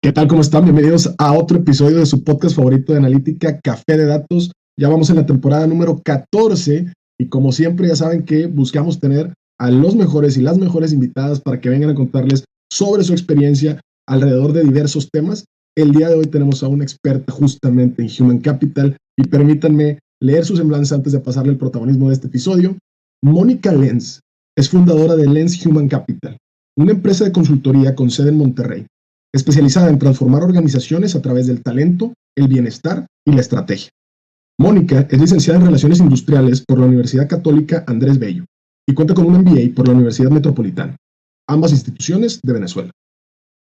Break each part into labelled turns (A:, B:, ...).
A: ¿Qué tal? ¿Cómo están? Bienvenidos a otro episodio de su podcast favorito de analítica, Café de Datos. Ya vamos en la temporada número 14 y como siempre ya saben que buscamos tener a los mejores y las mejores invitadas para que vengan a contarles sobre su experiencia alrededor de diversos temas. El día de hoy tenemos a una experta justamente en Human Capital y permítanme leer su semblanza antes de pasarle el protagonismo de este episodio. Mónica Lenz es fundadora de Lenz Human Capital, una empresa de consultoría con sede en Monterrey, especializada en transformar organizaciones a través del talento, el bienestar y la estrategia. Mónica es licenciada en Relaciones Industriales por la Universidad Católica Andrés Bello y cuenta con un MBA por la Universidad Metropolitana, ambas instituciones de Venezuela.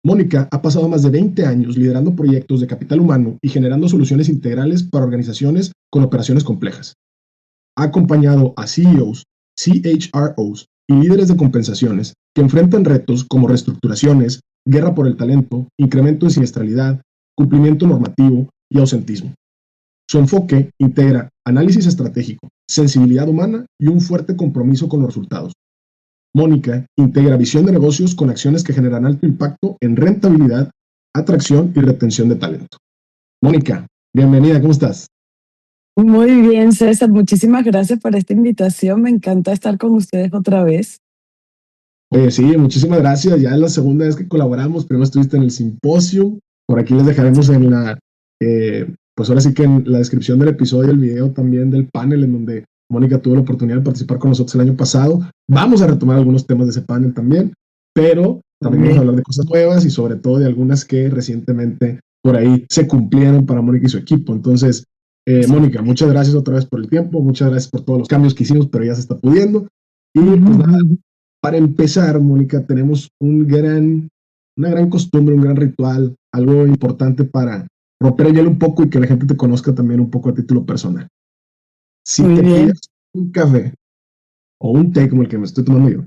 A: Mónica ha pasado más de 20 años liderando proyectos de capital humano y generando soluciones integrales para organizaciones con operaciones complejas. Ha acompañado a CEOs, CHROs y líderes de compensaciones que enfrentan retos como reestructuraciones, guerra por el talento, incremento en siniestralidad, cumplimiento normativo y ausentismo. Su enfoque integra análisis estratégico, sensibilidad humana y un fuerte compromiso con los resultados. Mónica integra visión de negocios con acciones que generan alto impacto en rentabilidad, atracción y retención de talento. Mónica, bienvenida, ¿cómo estás?
B: Muy bien, César, muchísimas gracias por esta invitación. Me encanta estar con ustedes otra vez.
A: Oye, sí, muchísimas gracias. Ya es la segunda vez que colaboramos. Primero estuviste en el simposio. Por aquí les dejaremos pues ahora sí que en la descripción del episodio, el video también del panel en donde Mónica tuvo la oportunidad de participar con nosotros el año pasado. Vamos a retomar algunos temas de ese panel también, pero también vamos a hablar de cosas nuevas y sobre todo de algunas que recientemente por ahí se cumplieron para Mónica y su equipo. Entonces, Mónica, muchas gracias otra vez por el tiempo, muchas gracias por todos los cambios que hicimos, pero ya se está pudiendo. Y pues nada, para empezar, Mónica, tenemos una gran costumbre, un gran ritual, algo importante para romper el hielo un poco y que la gente te conozca también un poco a título personal. Si
B: Muy
A: te
B: bien.
A: pides un café o un té como el que me estoy tomando yo,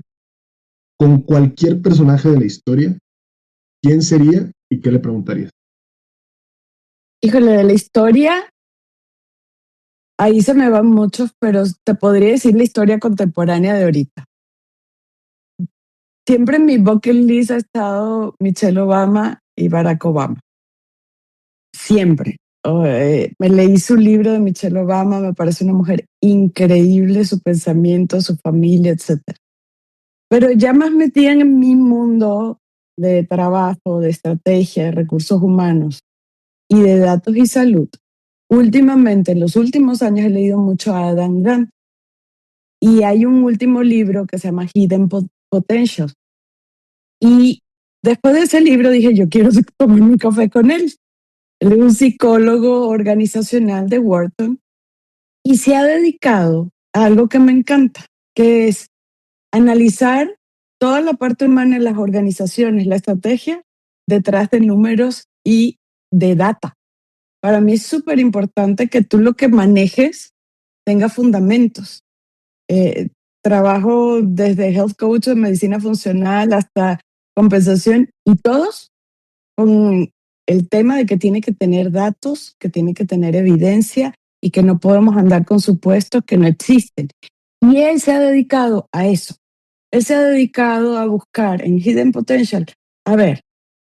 A: con cualquier personaje de la historia, ¿quién sería y qué le preguntarías?
B: Híjole, de la historia, ahí se me van muchos, pero te podría decir la historia contemporánea de ahorita. Siempre en mi bucket list ha estado Michelle Obama y Barack Obama. Siempre. Me leí su libro de Michelle Obama, me parece una mujer increíble, su pensamiento, su familia, etc. Pero ya más metida en mi mundo de trabajo, de estrategia, de recursos humanos y de datos y salud, últimamente, en los últimos años he leído mucho a Adam Grant y hay un último libro que se llama Hidden Potential. Y después de ese libro dije, yo quiero tomar un café con él. Él es un psicólogo organizacional de Wharton y se ha dedicado a algo que me encanta, que es analizar toda la parte humana en las organizaciones, la estrategia detrás de números y de data. Para mí es súper importante que tú lo que manejes tenga fundamentos. Trabajo desde health coach de medicina funcional hasta compensación y todos con el tema de que tiene que tener datos, que tiene que tener evidencia y que no podemos andar con supuestos que no existen. Y él se ha dedicado a eso. Él se ha dedicado a buscar en Hidden Potential, a ver,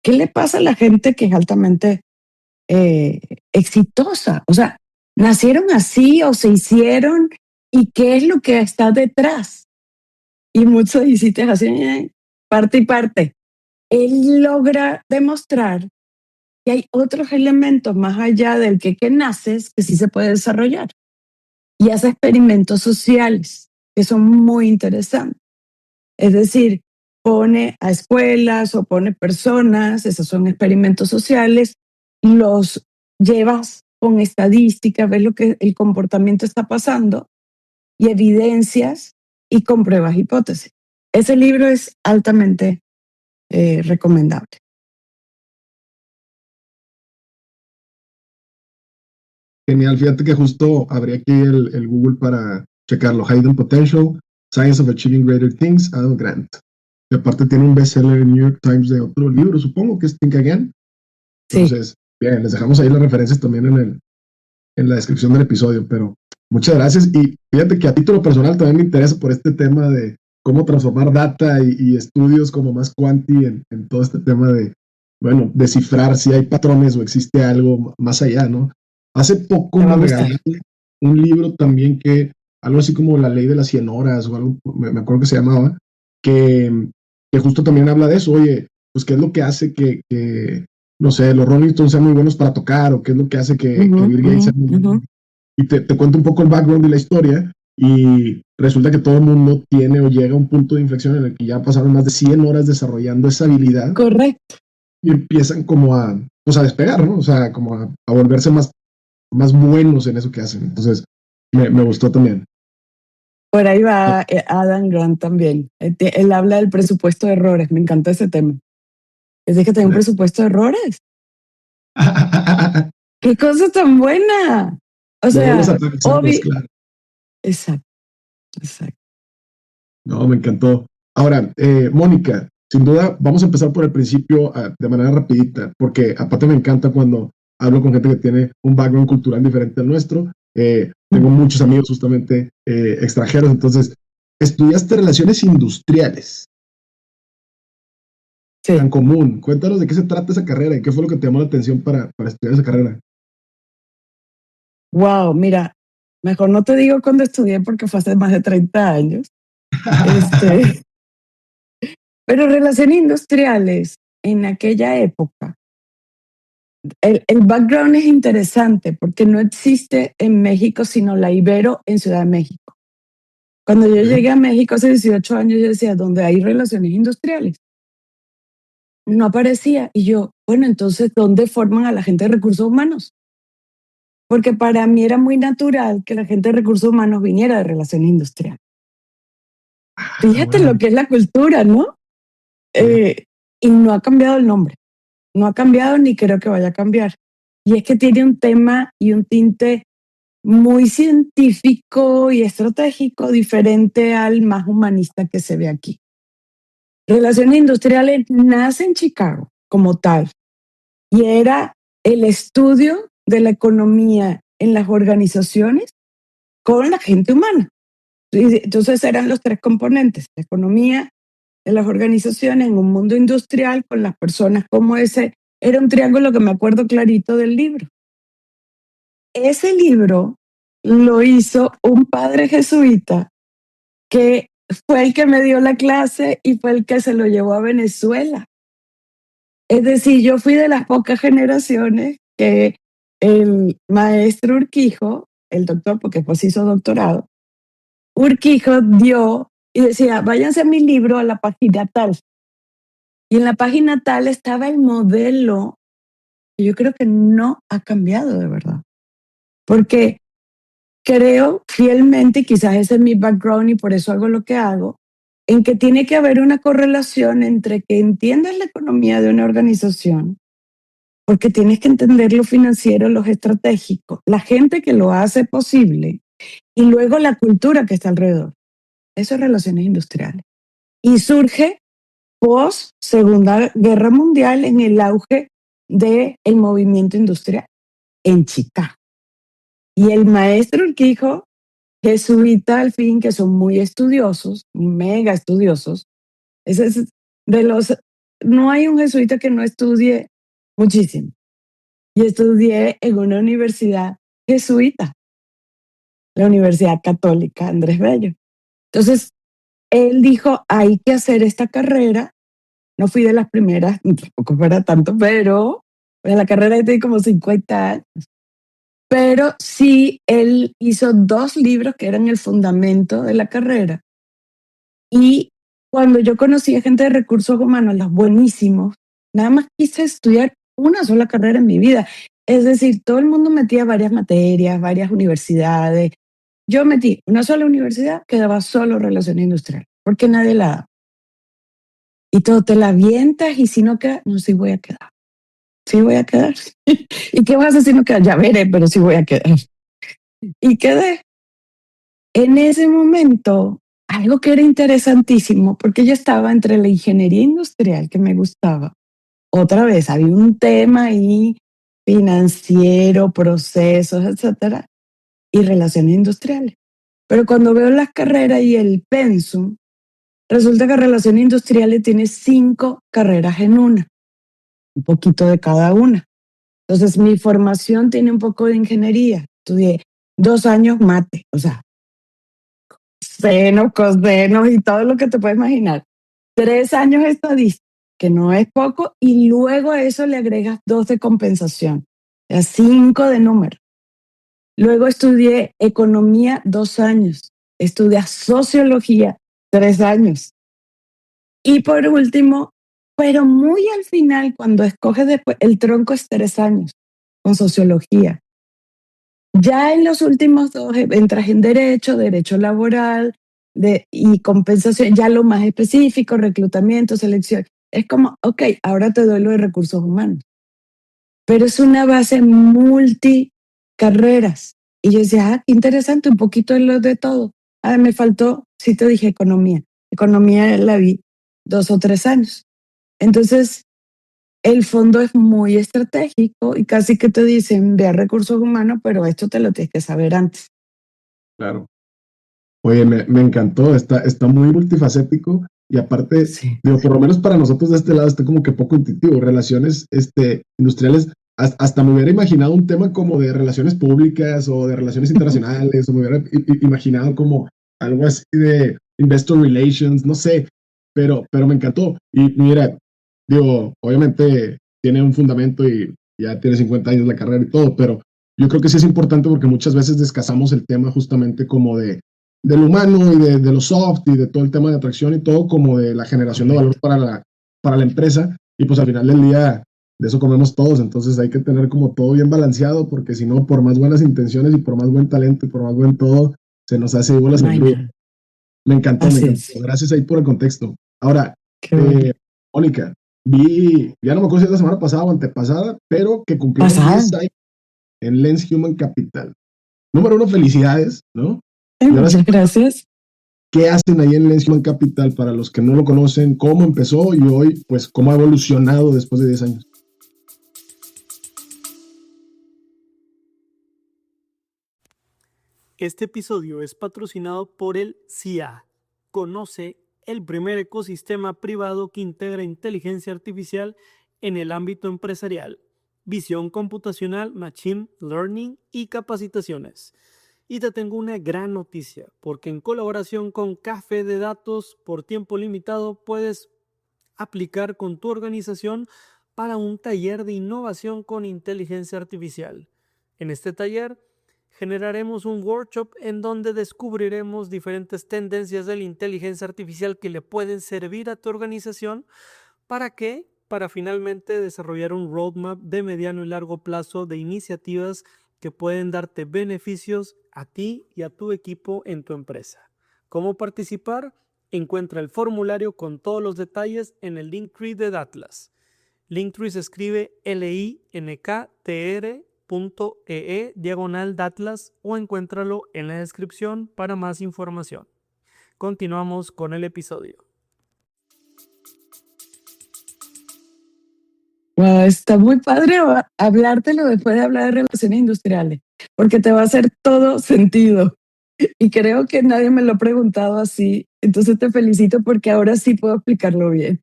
B: ¿qué le pasa a la gente que es altamente exitosa? O sea, ¿nacieron así o se hicieron? ¿Y qué es lo que está detrás? Y muchos hiciste así, parte y parte. Él logra demostrar que hay otros elementos más allá del que naces que sí se puede desarrollar. Y hace experimentos sociales que son muy interesantes. Es decir, pone a escuelas o pone personas, esos son experimentos sociales, los llevas con estadísticas, ves lo que el comportamiento está pasando y evidencias y compruebas hipótesis. Ese libro es altamente recomendable.
A: Genial, fíjate que justo abrí aquí el Google para checarlo. Hidden Potential, Science of Achieving Greater Things, Adam Grant. Y aparte tiene un bestseller en New York Times de otro libro, supongo que es Think Again. Entonces, sí. Bien, les dejamos ahí las referencias también en la descripción del episodio, pero muchas gracias. Y fíjate que a título personal también me interesa por este tema de cómo transformar data y estudios como más quanti en todo este tema bueno, descifrar si hay patrones o existe algo más allá, ¿no? Hace poco
B: Te va
A: me
B: a gustar.
A: regalaron un libro también que, algo así como La Ley de las 100 Horas o algo, me acuerdo que se llamaba, que, que justo también habla de eso, oye, pues qué es lo que hace que, no sé, los Rolling Stones sean muy buenos para tocar o qué es lo que hace que
B: Ujú,
A: Bill Gates
B: ujú,
A: sea muy
B: ujú.
A: bueno. Y te cuento un poco el background de la historia y resulta que todo el mundo tiene o llega a un punto de inflexión en el que ya pasaron más de 100 horas desarrollando esa habilidad
B: Correcto.
A: y empiezan como a, pues a despegar, ¿no? O sea, como a volverse más buenos en eso que hacen. Entonces, me gustó también.
B: Por ahí va Adam Grant también. Él habla del presupuesto de errores. Me encanta ese tema. Es de que tengo un presupuesto de errores. ¡Qué cosa tan buena! O
A: Luego los
B: sea,
A: aterrizamos,
B: obvio.
A: claro.
B: Exacto, exacto.
A: No, me encantó. Ahora, Mónica, sin duda, vamos a empezar por el principio de manera rapidita, porque aparte me encanta cuando hablo con gente que tiene un background cultural diferente al nuestro. Tengo muchos amigos justamente extranjeros, entonces, estudiaste relaciones industriales, tan
B: Sí.
A: común. Cuéntanos de qué se trata esa carrera y qué fue lo que te llamó la atención para estudiar esa carrera.
B: Wow, mira, mejor no te digo cuándo estudié porque fue hace más de 30 años. Este, pero relaciones industriales en aquella época, el background es interesante porque no existe en México sino la Ibero en Ciudad de México. Cuando yo
A: Ok.
B: llegué a México hace 18 años, yo decía, ¿dónde hay relaciones industriales? No aparecía. Y yo, bueno, entonces, ¿dónde forman a la gente de recursos humanos? Porque para mí era muy natural que la gente de recursos humanos viniera de relaciones industriales.
A: Ah,
B: Fíjate lo
A: órale.
B: que es la cultura, ¿no?
A: Sí.
B: Eh, y no ha cambiado el nombre. No ha cambiado ni creo que vaya a cambiar. Y es que tiene un tema y un tinte muy científico y estratégico diferente al más humanista que se ve aquí. Relaciones industriales nace en Chicago como tal y era el estudio de la economía en las organizaciones con la gente humana. Entonces eran los tres componentes, la economía de las organizaciones en un mundo industrial con las personas como ese. Era un triángulo que me acuerdo clarito del libro. Ese libro lo hizo un padre jesuita que fue el que me dio la clase y fue el que se lo llevó a Venezuela. Es decir, yo fui de las pocas generaciones que el maestro Urquijo, el doctor, porque después hizo doctorado, Urquijo dio y decía, váyanse a mi libro a la página tal. Y en la página tal estaba el modelo que yo creo que no ha cambiado de verdad. Porque creo fielmente, y quizás ese es mi background y por eso hago lo que hago, en que tiene que haber una correlación entre que entiendas la economía de una organización, porque tienes que entender lo financiero, lo estratégico, la gente que lo hace posible y luego la cultura que está alrededor. Eso es relaciones industriales. Y surge post Segunda Guerra Mundial en el auge del movimiento industrial en Chicago. Y el maestro Urquijo, jesuita al fin, que son muy estudiosos, mega estudiosos, ese es de los, no hay un jesuita que no estudie muchísimo. Y estudié en una universidad jesuita, la Universidad Católica Andrés Bello. Entonces, él dijo, hay que hacer esta carrera. No fui de las primeras, tampoco fuera tanto, pero en la carrera tengo como 50 años. Pero sí, él hizo 2 libros que eran el fundamento de la carrera. Y cuando yo conocí a gente de recursos humanos, los buenísimos, nada más quise estudiar una sola carrera en mi vida. Es decir, todo el mundo metía varias materias, varias universidades. Yo metí una sola universidad que daba solo relaciones industriales, porque nadie la da. Y todo te la avientas y si no queda, no, sí voy a quedar. Sí voy a quedar. ¿Y qué vas a hacer si no quedas? Ya veré, pero sí voy a quedar. Y quedé. En ese momento, algo que era interesantísimo, porque yo estaba entre la ingeniería industrial que me gustaba. Otra vez, había un tema ahí financiero, procesos, etcétera, y relaciones industriales. Pero cuando veo las carreras y el pensum, resulta que relaciones industriales tiene 5 carreras en una. un poquito de cada una. Entonces, mi formación tiene un poco de ingeniería. Estudié 2 años mate, o sea, senos, cosenos y todo lo que te puedes imaginar. 3 años estadística, que no es poco, y luego a eso le agregas 2 de compensación, o sea, 5 de número. Luego estudié economía 2 años, estudié sociología 3 años. Y por último, pero muy al final, cuando escoges después, el tronco es 3 años con sociología. Ya en los últimos dos entras en derecho laboral y compensación, ya lo más específico, reclutamiento, selección. Es como, ok, ahora te doy lo de recursos humanos. Pero es una base multicarreras. Y yo decía, qué interesante, un poquito de lo de todo. Me faltó, sí te dije economía. Economía la vi 2 o 3 años. Entonces, el fondo es muy estratégico y casi que te dicen, ve a recursos humanos, pero esto te lo tienes que saber antes.
A: Claro. Oye, me encantó, está muy multifacético y aparte,
B: Sí.
A: digo, por lo menos para nosotros de este lado está como que poco intuitivo. Relaciones industriales, hasta me hubiera imaginado un tema como de relaciones públicas o de relaciones internacionales, o me hubiera imaginado como algo así de investor relations, no sé, pero me encantó. Y mira, digo, obviamente tiene un fundamento y ya tiene 50 años la carrera y todo, pero yo creo que sí es importante porque muchas veces descasamos el tema justamente como del humano y de lo soft y de todo el tema de atracción y todo como de la generación de valor
B: Correcto.
A: para la empresa y pues al final del día de eso comemos todos, entonces hay que tener como todo bien balanceado porque si no, por más buenas intenciones y por más buen talento y por más buen todo, se nos hace bolas
B: No
A: en
B: hay
A: grupo.
B: nada.
A: Me
B: Así
A: encantó.
B: es.
A: Gracias ahí por el contexto. Ahora,
B: Qué bueno.
A: Mónica, ya no me acuerdo si es la semana pasada o antepasada, pero que cumplieron
B: Pasada.
A: 10 años en Lens Human Capital. Número uno, felicidades, ¿no? Y ahora sí,
B: Muchas gracias.
A: ¿qué hacen ahí en Lens Human Capital para los que no lo conocen? ¿Cómo empezó y hoy, pues, cómo ha evolucionado después de 10 años?
C: Este episodio es patrocinado por el CIA. Conoce el primer ecosistema privado que integra inteligencia artificial en el ámbito empresarial, visión computacional, machine learning y capacitaciones. Y te tengo una gran noticia, porque en colaboración con Café de Datos por tiempo limitado puedes aplicar con tu organización para un taller de innovación con inteligencia artificial. En este taller generaremos un workshop en donde descubriremos diferentes tendencias de la inteligencia artificial que le pueden servir a tu organización. ¿Para qué? Para finalmente desarrollar un roadmap de mediano y largo plazo de iniciativas que pueden darte beneficios a ti y a tu equipo en tu empresa. ¿Cómo participar? Encuentra el formulario con todos los detalles en el Linktree de Datlas. Linktree se escribe linktr.ee/Datlas o encuéntralo en la descripción para más información. Continuamos con el episodio.
B: Wow, está muy padre hablártelo después de hablar de relaciones industriales, porque te va a hacer todo sentido. Y creo que nadie me lo ha preguntado así. Entonces te felicito porque ahora sí puedo explicarlo bien.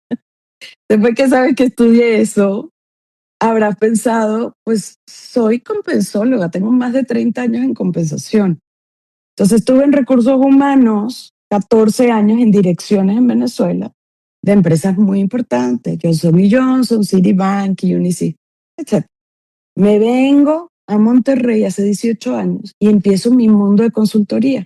B: Después que sabes que estudié eso, habrás pensado, pues soy compensóloga, tengo más de 30 años en compensación. Entonces estuve en recursos humanos, 14 años en direcciones en Venezuela de empresas muy importantes, Johnson, Citibank, Unicef, etc. Me vengo a Monterrey hace 18 años y empiezo mi mundo de consultoría.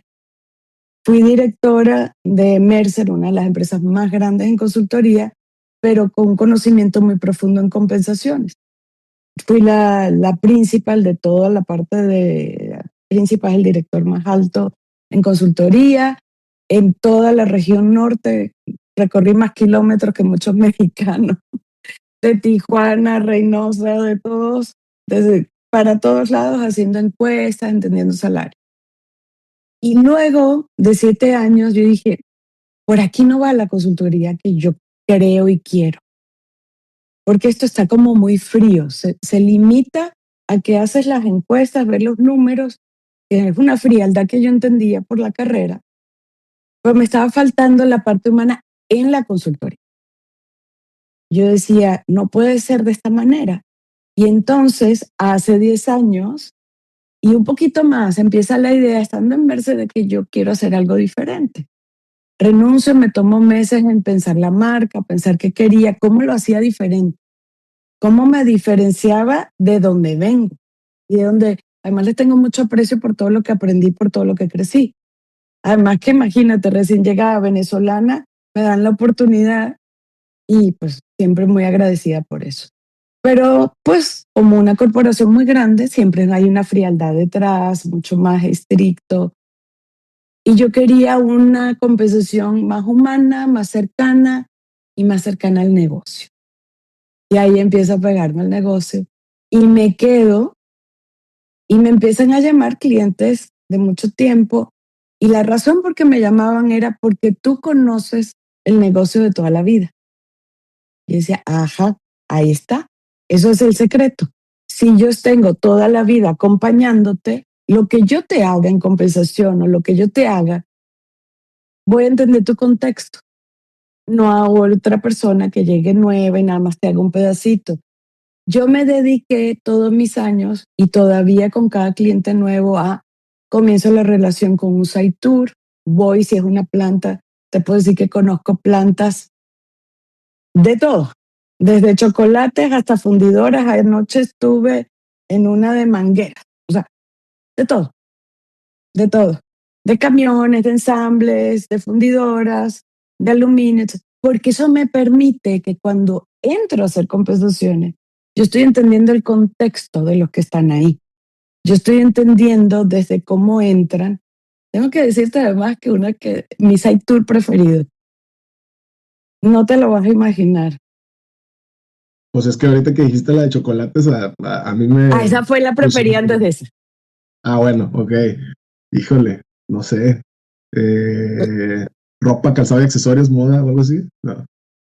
B: Fui directora de Mercer, una de las empresas más grandes en consultoría, pero con un conocimiento muy profundo en compensaciones. Fui la principal de toda la parte de principal, el director más alto en consultoría. En toda la región norte recorrí más kilómetros que muchos mexicanos, de Tijuana, Reynosa, de todos, para todos lados, haciendo encuestas, entendiendo salario. Y luego de 7 años, yo dije, por aquí no va la consultoría que yo creo y quiero, porque esto está como muy frío, se limita a que haces las encuestas, ver los números, que es una frialdad que yo entendía por la carrera, pero me estaba faltando la parte humana en la consultoría. yo decía, no puede ser de esta manera. Y entonces, hace 10 años y un poquito más, empieza la idea, estando en Merce, de que yo quiero hacer algo diferente. Renuncio, me tomo meses en pensar la marca, pensar qué quería, cómo lo hacía diferente, cómo me diferenciaba de donde vengo y de donde, además, le tengo mucho aprecio por todo lo que aprendí, por todo lo que crecí. Además que imagínate, recién llegada venezolana, me dan la oportunidad y pues siempre muy agradecida por eso. Pero pues como una corporación muy grande, siempre hay una frialdad detrás, mucho más estricto. Y yo quería una compensación más humana, más cercana y más cercana al negocio. Y ahí empieza a pegarme el negocio y me quedo y me empiezan a llamar clientes de mucho tiempo. Y la razón por que me llamaban era porque tú conoces el negocio de toda la vida. Y decía, ajá, ahí está. Eso es el secreto. Si yo tengo toda la vida acompañándote, lo que yo te haga en compensación o lo que yo te haga, voy a entender tu contexto. No a otra persona que llegue nueva y nada más te haga un pedacito. Yo me dediqué todos mis años y todavía con cada cliente nuevo comienzo la relación con un site tour, voy si es una planta, te puedo decir que conozco plantas de todo, desde chocolates hasta fundidoras. Anoche estuve en una de mangueras, o sea, de todo, de todo, de camiones, de ensambles, de fundidoras, de aluminio, porque eso me permite que cuando entro a hacer compensaciones, yo estoy entendiendo el contexto de los que están ahí. Yo estoy entendiendo desde cómo entran. Tengo que decirte además que mi site tour preferido, no te lo vas a imaginar.
A: Pues es que ahorita que dijiste la de chocolates, a mí me...
B: Esa fue la preferida antes de esa.
A: Bueno, ok. Híjole, no sé. Ropa, calzado y accesorios, moda o algo así. No.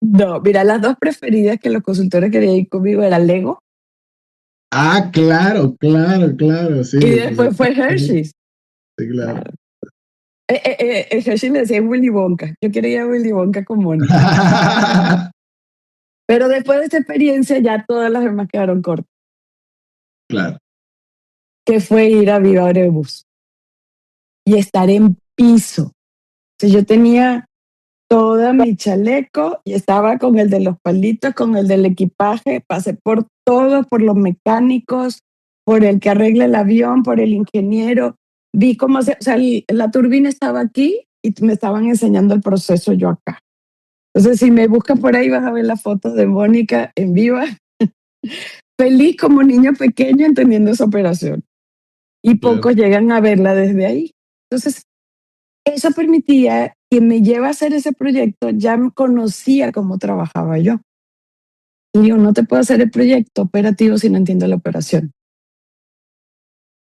B: No, mira, las dos preferidas que los consultores querían ir conmigo era Lego
A: Claro, claro, claro, sí.
B: y después fue Hershey's.
A: Sí, claro.
B: Hershey le decía Willy Wonka. Yo quería ir a Willy Wonka con Mónica. Pero después de esta experiencia ya todas las demás quedaron cortas,
A: Claro.
B: que fue ir a Viva Aerobús y estar en piso. O sea, yo tenía toda mi chaleco y estaba con el de los palitos, con el del equipaje, pasé por todo, por los mecánicos, por el que arregla el avión, por el ingeniero, vi cómo o sea, la turbina estaba aquí y me estaban enseñando el proceso yo acá. Entonces, si me buscas por ahí vas a ver la foto de Mónica en viva, feliz como niño pequeño entendiendo esa operación. Y pocos llegan a verla desde ahí. Entonces, eso permitía que me lleve a hacer ese proyecto, ya conocía cómo trabajaba yo. Y yo no te puedo hacer el proyecto operativo si no entiendo la operación.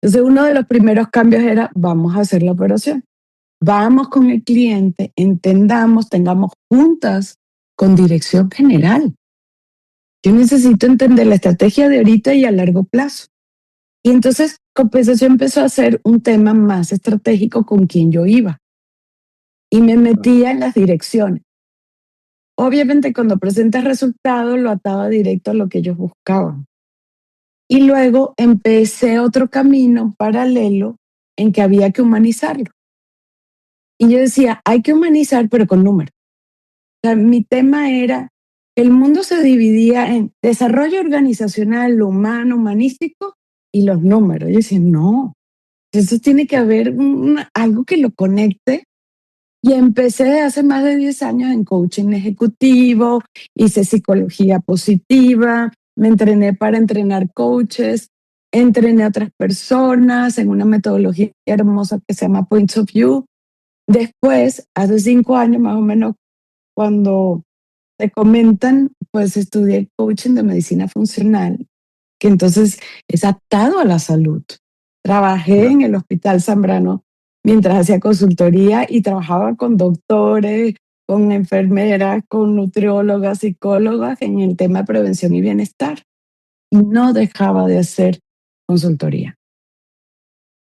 B: Entonces uno de los primeros cambios era, vamos a hacer la operación. Vamos con el cliente, entendamos, tengamos juntas con dirección general. Yo necesito entender la estrategia de ahorita y a largo plazo. Y entonces compensación empezó a ser un tema más estratégico con quien yo iba. Y me metía en las direcciones. Obviamente cuando presentas resultados lo ataba directo a lo que ellos buscaban. Y luego empecé otro camino paralelo en que había que humanizarlo. Y yo decía, hay que humanizar pero con números. O sea, mi tema era, el mundo se dividía en desarrollo organizacional, humano, humanístico y los números. Yo decía, no, eso tiene que haber algo que lo conecte. Y empecé hace más de 10 años en coaching ejecutivo, hice psicología positiva, me entrené para entrenar coaches, entrené a otras personas en una metodología hermosa que se llama Points of View. Después, hace 5 años más o menos, cuando te comentan, pues estudié coaching de medicina funcional, que entonces es atado a la salud. Trabajé en el Hospital Zambrano mientras hacía consultoría y trabajaba con doctores, con enfermeras, con nutriólogas, psicólogas en el tema de prevención y bienestar. Y no dejaba de hacer consultoría.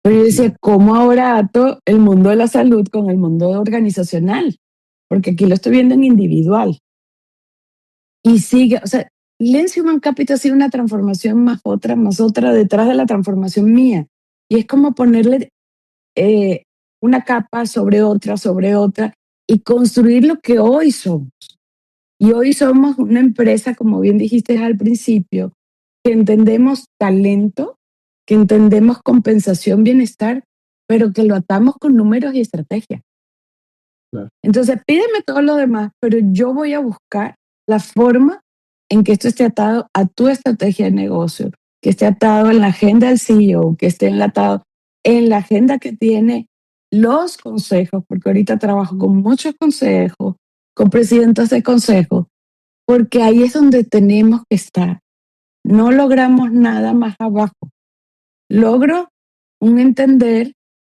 B: Pero yo decía, ¿cómo ahora ato el mundo de la salud con el mundo organizacional? Porque aquí lo estoy viendo en individual. Y sigue, o sea, Lens Human Capital ha sido una transformación más otra, detrás de la transformación mía. Y es como ponerle eh, una capa sobre otra, y construir lo que hoy somos. Y hoy somos una empresa, como bien dijiste al principio, que entendemos talento, que entendemos compensación, bienestar, pero que lo atamos con números y estrategia.
A: Claro.
B: Entonces, pídeme todo lo demás, pero yo voy a buscar la forma en que esto esté atado a tu estrategia de negocio, que esté atado en la agenda del CEO, que esté atado en la agenda que tiene los consejos, porque ahorita trabajo con muchos consejos, con presidentes de consejos, porque ahí es donde tenemos que estar. No logramos nada más abajo. Logro un entender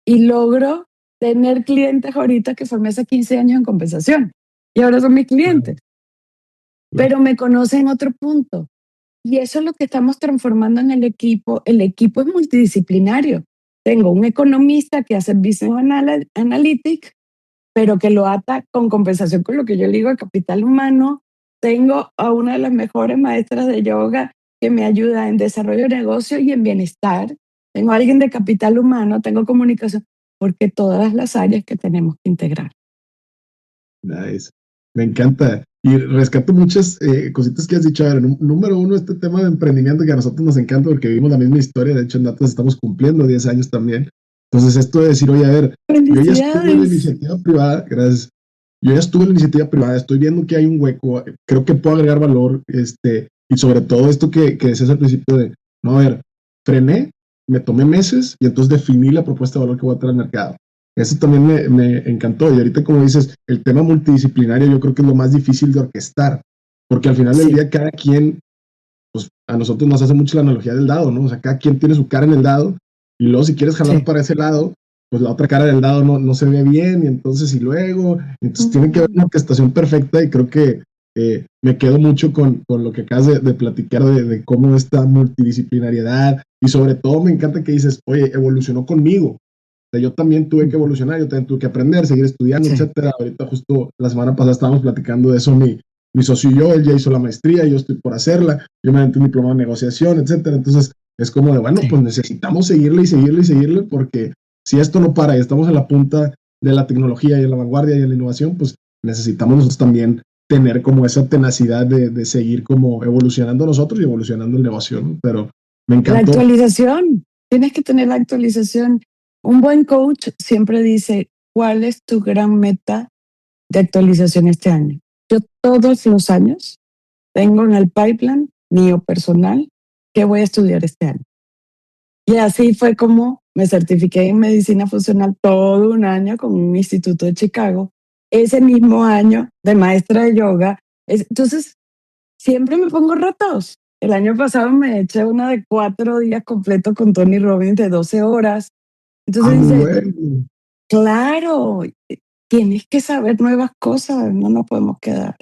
B: y logro tener clientes ahorita que formé hace 15 años en compensación y ahora son mis clientes, pero me conocen en otro punto. Y eso es lo que estamos transformando en el equipo. El equipo es multidisciplinario. Tengo un economista que hace business analytics, pero que lo ata con compensación con lo que yo le digo de capital humano. Tengo a una de las mejores maestras de yoga que me ayuda en desarrollo de negocio y en bienestar. Tengo a alguien de capital humano, tengo comunicación, porque todas las áreas que tenemos que integrar.
A: Nice. Me encanta. Y rescato muchas cositas que has dicho. A ver, número uno, este tema de emprendimiento que a nosotros nos encanta porque vivimos la misma historia. De hecho, en Datos estamos cumpliendo 10 años también. Entonces, esto de decir, oye, a ver, yo ya estuve en la iniciativa privada, gracias. Yo ya estuve en la iniciativa privada, estoy viendo que hay un hueco, creo que puedo agregar valor, y sobre todo esto que decías al principio de, no, a ver, frené, me tomé meses y entonces definí la propuesta de valor que voy a traer al mercado. Eso también me encantó. Y ahorita, como dices, el tema multidisciplinario yo creo que es lo más difícil de orquestar, porque al final del día cada quien, pues a nosotros nos hace mucho la analogía del dado, ¿no? O sea, cada quien tiene su cara en el dado y luego si quieres jalar para ese lado, pues la otra cara del dado no se ve bien y entonces tiene que haber una orquestación perfecta y creo que me quedo mucho con lo que acabas de platicar de cómo esta multidisciplinariedad y sobre todo me encanta que dices, oye, evolucionó conmigo. O sea, yo también tuve que evolucionar, yo también tuve que aprender, seguir estudiando, etcétera. Ahorita justo la semana pasada estábamos platicando de eso, mi socio y yo, él ya hizo la maestría, yo estoy por hacerla, yo me aventé un diploma de negociación, etcétera. Entonces es como de, bueno, pues necesitamos seguirle y seguirle y seguirle porque si esto no para y estamos en la punta de la tecnología y en la vanguardia y en la innovación, pues necesitamos nosotros también tener como esa tenacidad de seguir como evolucionando nosotros y evolucionando el negocio, ¿no? Pero me encantó.
B: La actualización, tienes que tener la actualización. Un buen coach siempre dice, ¿cuál es tu gran meta de actualización este año? Yo todos los años tengo en el pipeline mío personal que voy a estudiar este año. Y así fue como me certifiqué en medicina funcional todo un año con un instituto de Chicago. Ese mismo año de maestra de yoga. Entonces, siempre me pongo retos. El año pasado me eché una de 4 días completos con Tony Robbins de 12 horas. Entonces dice, claro, tienes que saber nuevas cosas, no nos podemos quedar.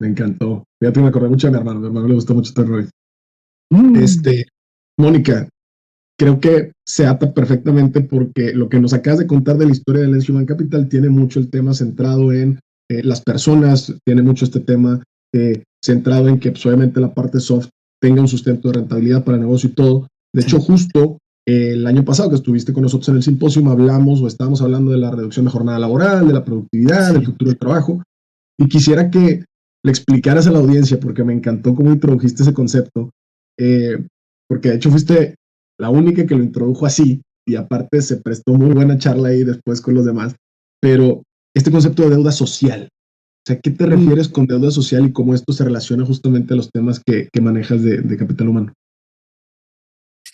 A: Me encantó. Fíjate, me acordé mucho de mi hermano le gustó mucho Tony Robbins. Mónica, creo que se ata perfectamente porque lo que nos acabas de contar de la historia de Lens Human Capital tiene mucho el tema centrado en las personas, tiene mucho este tema centrado en que pues, obviamente la parte soft tenga un sustento de rentabilidad para el negocio y todo. De hecho, justo el año pasado que estuviste con nosotros en el simposio hablamos o estábamos hablando de la reducción de jornada laboral, de la productividad, del futuro del trabajo, y quisiera que le explicaras a la audiencia, porque me encantó cómo introdujiste ese concepto, porque de hecho fuiste la única que lo introdujo así, y aparte se prestó muy buena charla ahí después con los demás, pero este concepto de deuda social, o sea, ¿qué te refieres con deuda social y cómo esto se relaciona justamente a los temas que manejas de capital humano?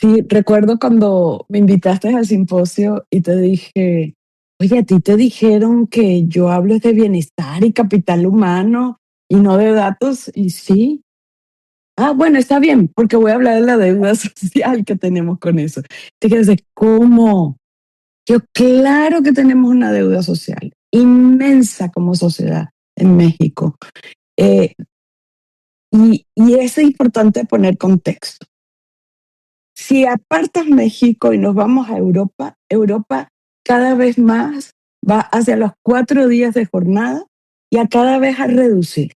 B: Sí, recuerdo cuando me invitaste al simposio y te dije, oye, a ti te dijeron que yo hablo de bienestar y capital humano y no de datos, y sí. Bueno, está bien, porque voy a hablar de la deuda social que tenemos con eso. Te quiero decir, ¿cómo? Yo, claro que tenemos una deuda social inmensa como sociedad en México. Y es importante poner contexto. Si apartas México y nos vamos a Europa, Europa cada vez más va hacia los 4 días de jornada y a cada vez a reducir.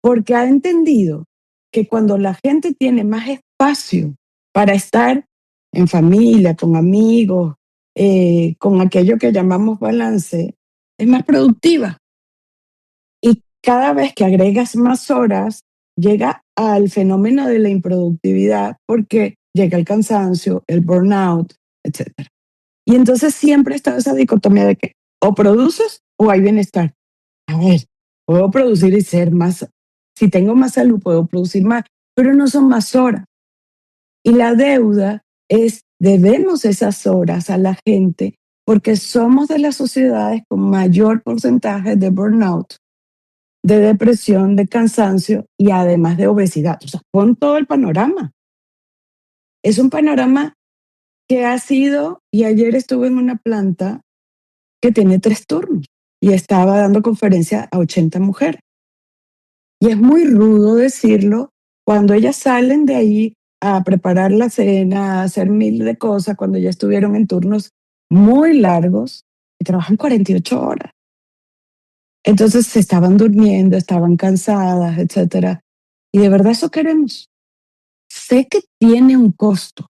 B: porque ha entendido que cuando la gente tiene más espacio para estar en familia, con amigos, con aquello que llamamos balance, es más productiva. Y cada vez que agregas más horas, llega al fenómeno de la improductividad porque llega el cansancio, el burnout, etcétera. Y entonces siempre está esa dicotomía de que o produces o hay bienestar. A ver, puedo producir y ser más, si tengo más salud puedo producir más, pero no son más horas. Y la deuda es, debemos esas horas a la gente porque somos de las sociedades con mayor porcentaje de burnout, de depresión, de cansancio y además de obesidad. O sea, pon todo el panorama. Es un panorama que ha sido, y ayer estuve en una planta que tiene 3 turnos y estaba dando conferencia a 80 mujeres. Y es muy rudo decirlo cuando ellas salen de ahí a preparar la cena, a hacer mil de cosas, cuando ya estuvieron en turnos muy largos y trabajan 48 horas. Entonces se estaban durmiendo, estaban cansadas, etcétera. Y de verdad eso queremos. Sé que tiene un costo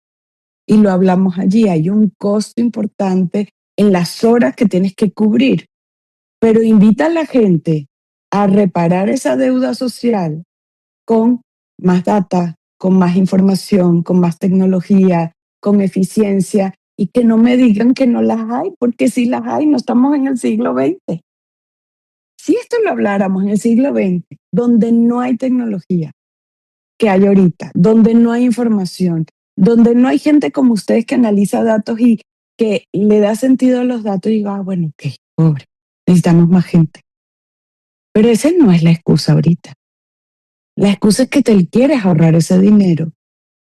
B: y lo hablamos allí. Hay un costo importante en las horas que tienes que cubrir, pero invita a la gente a reparar esa deuda social con más data, con más información, con más tecnología, con eficiencia y que no me digan que no las hay, porque sí las hay, no estamos en el siglo XX. Si esto lo habláramos en el siglo XX, donde no hay tecnología que hay ahorita, donde no hay información, donde no hay gente como ustedes que analiza datos y que le da sentido a los datos y diga, bueno, ok, pobre, necesitamos más gente. Pero esa no es la excusa ahorita. La excusa es que te quieres ahorrar ese dinero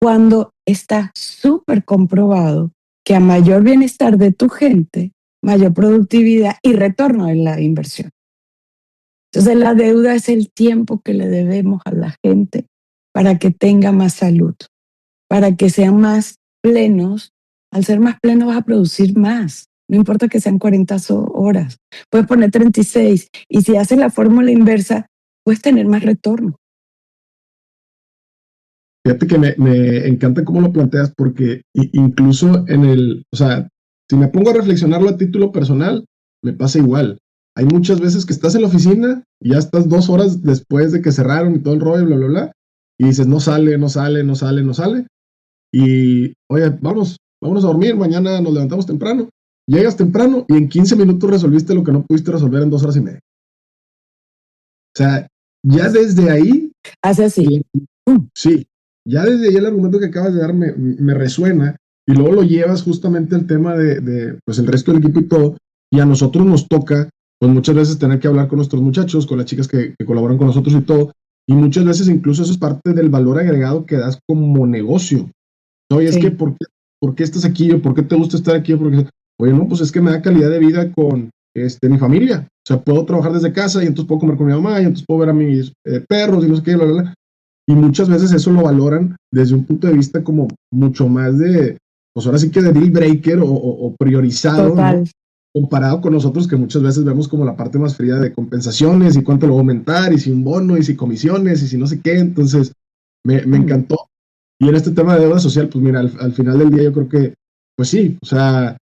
B: cuando está súper comprobado que a mayor bienestar de tu gente, mayor productividad y retorno en la inversión. Entonces la deuda es el tiempo que le debemos a la gente para que tenga más salud, para que sean más plenos. Al ser más pleno vas a producir más. No importa que sean 40 horas. Puedes poner 36 y si haces la fórmula inversa, puedes tener más retorno.
A: Fíjate que me encanta cómo lo planteas porque incluso o sea, si me pongo a reflexionarlo a título personal, me pasa igual. Hay muchas veces que estás en la oficina y ya estás 2 horas después de que cerraron y todo el rollo, bla, bla, bla, y dices, no sale, no sale, no sale, no sale. Y, oye, vámonos a dormir, mañana nos levantamos temprano. Llegas temprano y en 15 minutos resolviste lo que no pudiste resolver en 2 horas y media. O sea, ya desde ahí...
B: Hace así.
A: Sí, ya desde ahí el argumento que acabas de dar me resuena y luego lo llevas justamente al tema pues el resto del equipo y todo, y a nosotros nos toca pues muchas veces tener que hablar con nuestros muchachos, con las chicas que colaboran con nosotros y todo, y muchas veces incluso eso es parte del valor agregado que das como negocio. Oye, es que ¿por qué estás aquí? ¿O por qué te gusta estar aquí? Porque, oye, no, pues es que me da calidad de vida con mi familia. O sea, puedo trabajar desde casa y entonces puedo comer con mi mamá y entonces puedo ver a mis perros y no sé qué, bla, bla, bla. Y muchas veces eso lo valoran desde un punto de vista como mucho más pues ahora sí que de deal breaker o priorizado, ¿no? Comparado con nosotros que muchas veces vemos como la parte más fría de compensaciones y cuánto lo va a aumentar y si un bono y si comisiones y si no sé qué. Entonces, me encantó. Y en este tema de deuda social, pues mira, al final del día yo creo que, pues sí, o sea,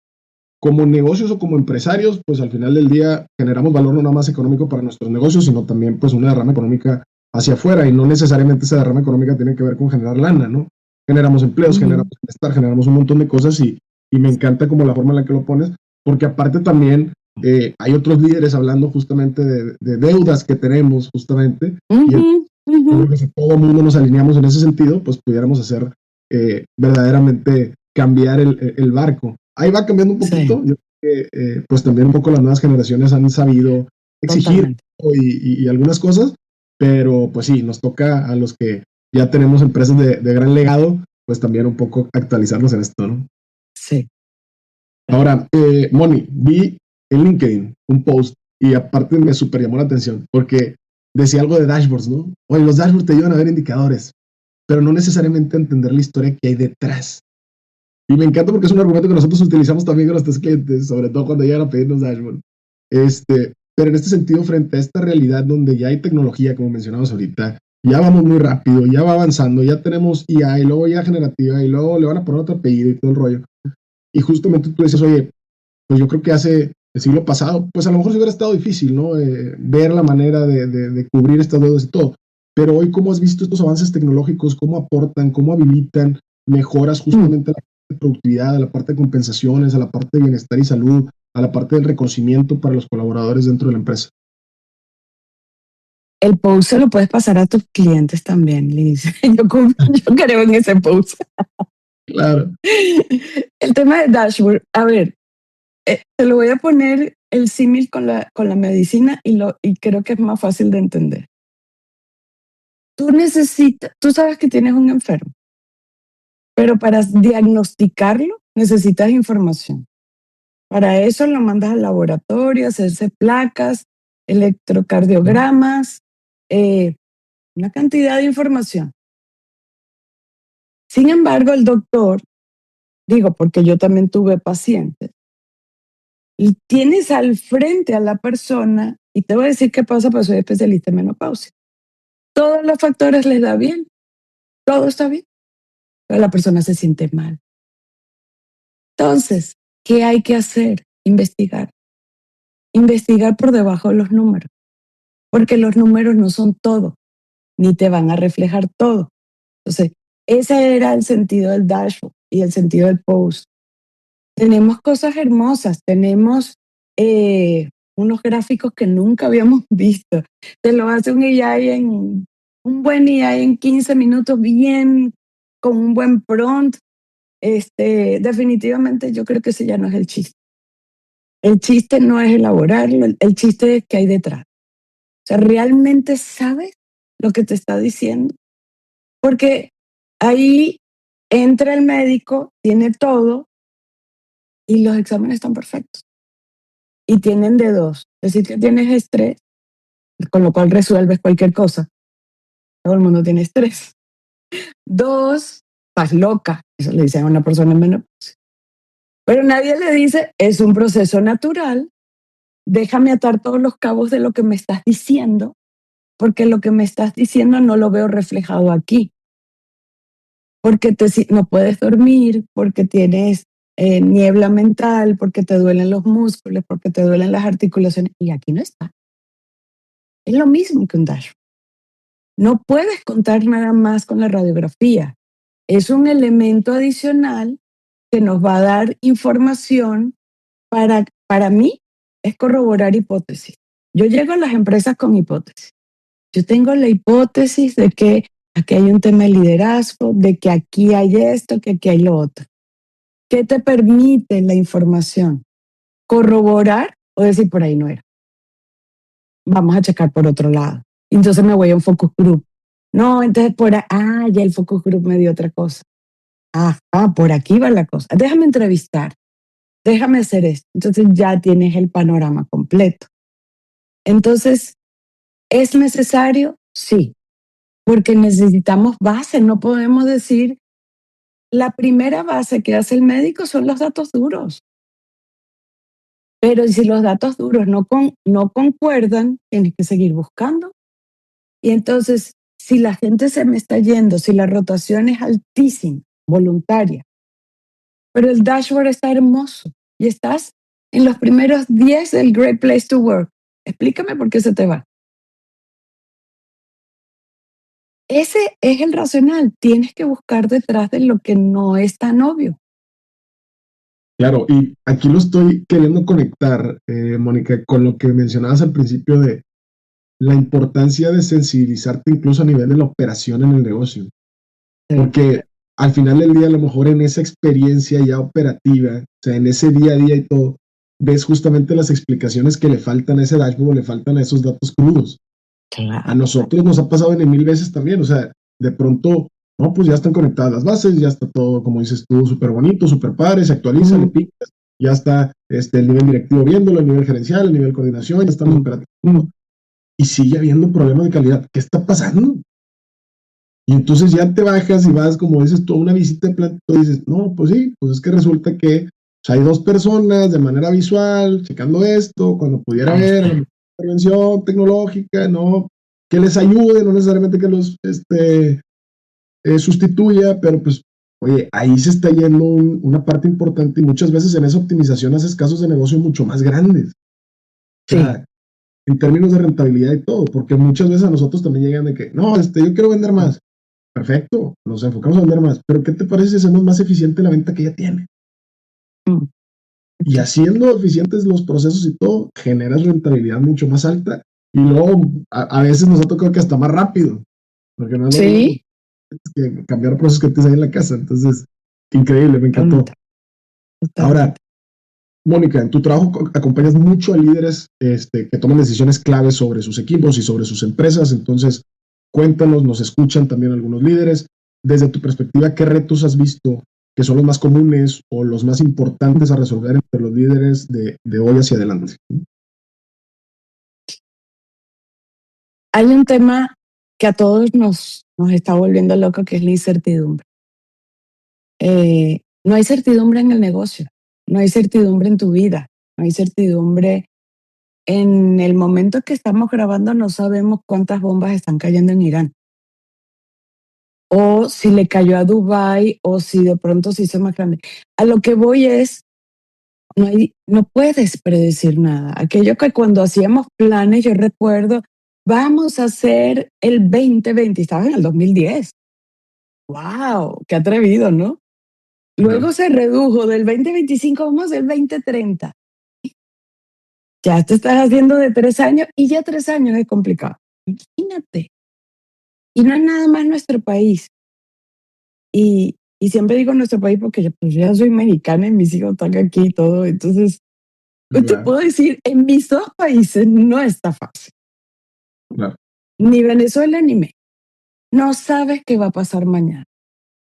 A: como negocios o como empresarios, pues al final del día generamos valor no nada más económico para nuestros negocios, sino también pues una derrama económica hacia afuera y no necesariamente esa derrama económica tiene que ver con generar lana, ¿no? Generamos empleos, generamos bienestar, generamos un montón de cosas y me encanta como la forma en la que lo pones, porque aparte también hay otros líderes hablando justamente de deudas que tenemos justamente y creo que si todo el mundo nos alineamos en ese sentido, pues pudiéramos hacer verdaderamente cambiar el barco. Ahí va cambiando un poquito. Sí. Yo creo que pues también un poco las nuevas generaciones han sabido exigir y algunas cosas, pero pues sí, nos toca a los que ya tenemos empresas de gran legado, pues también un poco actualizarnos en esto, ¿no?
B: Sí.
A: Ahora, Moni, vi en LinkedIn un post y aparte me super llamó la atención porque decía algo de dashboards, ¿no? Oye, los dashboards te ayudan a ver indicadores, pero no necesariamente a entender la historia que hay detrás. Y me encanta porque es un argumento que nosotros utilizamos también con nuestros clientes, sobre todo cuando llegan a pedirnos dashboard. Pero en este sentido, frente a esta realidad donde ya hay tecnología, como mencionamos ahorita, ya vamos muy rápido, ya va avanzando, ya tenemos IA y luego ya generativa y luego le van a poner otro apellido y todo el rollo. Y justamente tú dices, oye, pues yo creo que hace el siglo pasado, pues a lo mejor se hubiera estado difícil, ¿no? Ver la manera de cubrir estas deudas y todo. Pero hoy, ¿cómo has visto estos avances tecnológicos? ¿Cómo aportan? ¿Cómo habilitan mejoras justamente a la parte de productividad, a la parte de compensaciones, a la parte de bienestar y salud, a la parte del reconocimiento para los colaboradores dentro de la empresa?
B: El post se lo puedes pasar a tus clientes también, Liz. Yo creo en ese post.
A: Claro.
B: El tema de dashboard, a ver, te lo voy a poner el símil con la medicina y creo que es más fácil de entender. Tú sabes que tienes un enfermo, pero para diagnosticarlo necesitas información. Para eso lo mandas al laboratorio, hacerse placas, electrocardiogramas, una cantidad de información. Sin embargo, el doctor, digo, porque yo también tuve pacientes, y tienes al frente a la persona, y te voy a decir qué pasa, porque soy especialista en menopausia. Todos los factores les da bien, todo está bien, pero la persona se siente mal. Entonces, ¿qué hay que hacer? Investigar. Investigar por debajo de los números, porque los números no son todo, ni te van a reflejar todo. Entonces, ese era el sentido del dashboard y el sentido del post. Tenemos cosas hermosas, tenemos unos gráficos que nunca habíamos visto. Te lo hace un buen AI en 15 minutos, bien, con un buen prompt. Definitivamente yo creo que ese ya no es el chiste. El chiste no es elaborarlo, el chiste es que hay detrás. O sea, ¿realmente sabes lo que te está diciendo? Porque ahí entra el médico, tiene todo y los exámenes están perfectos. Y tienen de dos. Decir que tienes estrés, con lo cual resuelves cualquier cosa. Todo el mundo tiene estrés. Dos, estás loca. Eso le dicen a una persona en menopausia. Pero nadie le dice, es un proceso natural. Déjame atar todos los cabos de lo que me estás diciendo, porque lo que me estás diciendo no lo veo reflejado aquí. Porque no puedes dormir, porque tienes niebla mental, porque te duelen los músculos, porque te duelen las articulaciones, y aquí no está. Es lo mismo que un dashboard. No puedes contar nada más con la radiografía. Es un elemento adicional que nos va a dar información para mí, es corroborar hipótesis. Yo llego a las empresas con hipótesis. Yo tengo la hipótesis de que aquí hay un tema de liderazgo, de que aquí hay esto, que aquí hay lo otro. ¿Qué te permite la información? Corroborar o decir por ahí no era. Vamos a checar por otro lado. Entonces me voy a un focus group. No, entonces ya el focus group me dio otra cosa. Por aquí va la cosa. Déjame entrevistar. Déjame hacer esto. Entonces ya tienes el panorama completo. Entonces, ¿es necesario? Sí, porque necesitamos base. No podemos decir, la primera base que hace el médico son los datos duros. Pero si los datos duros no concuerdan, tienes que seguir buscando. Y entonces, si la gente se me está yendo, si la rotación es altísima, voluntaria, pero el dashboard está hermoso y estás en los primeros 10 del Great Place to Work, explícame por qué se te va. Ese es el racional. Tienes que buscar detrás de lo que no es tan obvio.
A: Claro, y aquí lo estoy queriendo conectar, Mónica, con lo que mencionabas al principio de la importancia de sensibilizarte incluso a nivel de la operación en el negocio. Porque al final del día, a lo mejor en esa experiencia ya operativa, o sea, en ese día a día y todo, ves justamente las explicaciones que le faltan a ese dashboard, le faltan a esos datos crudos.
B: Claro.
A: A nosotros nos ha pasado en 1000 veces también, o sea, de pronto, no, pues ya están conectadas las bases, ya está todo, como dices tú, súper bonito, súper padre, se actualiza, le picas, ya está el nivel directivo viéndolo, el nivel gerencial, el nivel coordinación, ya están los operativos, y sigue habiendo problemas de calidad. ¿Qué está pasando? Y entonces ya te bajas y vas, como dices tú, a una visita de planta y dices, no, pues sí, pues es que resulta que hay dos personas de manera visual checando esto, cuando pudiera ver, intervención tecnológica, ¿no? Que les ayude, no necesariamente que los sustituya, pero pues, oye, ahí se está yendo una parte importante y muchas veces en esa optimización haces casos de negocio mucho más grandes. O
B: Sí.
A: sea, en términos de rentabilidad y todo, porque muchas veces a nosotros también llegan de que, no, yo quiero vender más. Perfecto, nos enfocamos a vender más, pero ¿qué te parece si hacemos más eficiente la venta que ya tiene?
B: Mm,
A: Y haciendo eficientes los procesos y todo, generas rentabilidad mucho más alta y luego a veces nos ha tocado que hasta más rápido, porque no es lo mismo
B: Sí,
A: que cambiar procesos que tienes ahí en la casa. Entonces, increíble, me encantó. Ahora,
B: totalmente.
A: Mónica, en tu trabajo acompañas mucho a líderes que toman decisiones claves sobre sus equipos y sobre sus empresas. Entonces, cuéntanos, nos escuchan también algunos líderes. Desde tu perspectiva, ¿qué retos has visto que son los más comunes o los más importantes a resolver entre los líderes de hoy hacia adelante?
B: Hay un tema que a todos nos está volviendo loco, que es la incertidumbre. No hay certidumbre en el negocio, no hay certidumbre en tu vida, no hay certidumbre en el momento que estamos grabando, no sabemos cuántas bombas están cayendo en Irán, o si le cayó a Dubái, o si de pronto se hizo más grande. A lo que voy es, no puedes predecir nada. Aquello que cuando hacíamos planes, yo recuerdo, vamos a hacer el 2020, estaba en el 2010. ¡Wow! ¡Qué atrevido!, ¿no?
A: Claro.
B: Luego se redujo del 2025, vamos a hacer 2030. Ya te estás haciendo de 3 años y ya 3 años es complicado. Imagínate. Y no es nada más nuestro país. Y siempre digo nuestro país porque yo ya soy mexicana y mis hijos están aquí y todo. Entonces, yo te
A: Claro,
B: puedo decir, en mis dos países no está fácil.
A: claro.
B: Ni Venezuela ni México. No sabes qué va a pasar mañana.